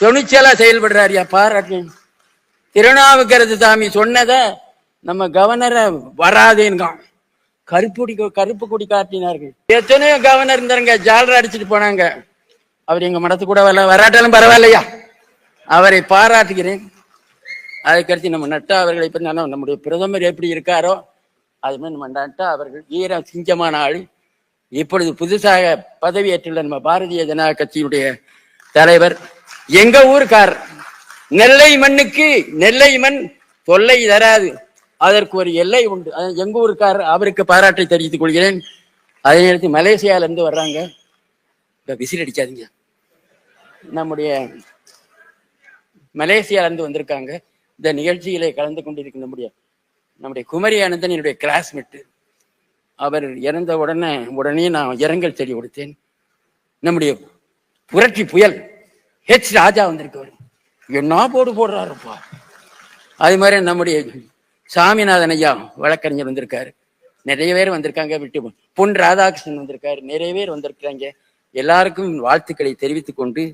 துணிச்சலா செயல்படுறாருயா, பாராட்டு. திருநாவுக்கரசு சாமி சொன்னத நம்ம கவர்னரை வராதேங்க கருப்பு கொடி காட்டினார்கள். எத்தனையோ கவர்னர் இருந்தாருங்க, ஜாலரா அடிச்சுட்டு போனாங்க. அவர் எங்க மடத்து கூட வராட்டாலும் பரவாயில்லையா, அவரை பாராட்டுகிறேன். அதுக்கடுத்து நம்ம நட்டா அவர்களை பற்றி நம்முடைய பிரதமர் எப்படி இருக்காரோ அது மாதிரி நம்ம நட்டா அவர்கள் வீர சிங்கமான ஆள். இப்பொழுது புதுசாக பதவியேற்றுள்ள நம்ம பாரதிய ஜனதா கட்சியுடைய தலைவர் எங்க ஊருக்கார். நெல்லை மண்ணுக்கு நெல்லை மண் தொல்லை தராது, அதற்கு ஒரு எல்லை உண்டு. எங்க ஊருக்கார், அவருக்கு பாராட்டை தெரிவித்துக் கொள்கிறேன். அதே நேரத்தில் மலேசியால இருந்து வர்றாங்க, விசில் அடிக்காதீங்க, நம்முடைய மலேசியால இருந்து வந்திருக்காங்க. இந்த நிகழ்ச்சியிலே கலந்து கொண்டிருக்க நம்முடைய குமரி ஆனந்தன் என்னுடைய கிளாஸ்மேட். அவர் இறந்த உடனே நான் இரங்கல் செடி கொடுத்தேன். நம்முடைய புரட்சி புயல் ஹெச் ராஜா வந்திருக்கவர், என்ன போடுறாருப்பா. அது மாதிரி நம்முடைய சாமிநாதன் ஐயா வழக்கறிஞர் வந்திருக்காரு, நிறைய பேர் வந்திருக்காங்க. பொன் ராதாகிருஷ்ணன் வந்திருக்காரு, நிறைய பேர் வந்திருக்காங்க. எல்லாருக்கும் வாழ்த்துக்களை தெரிவித்துக் கொண்டு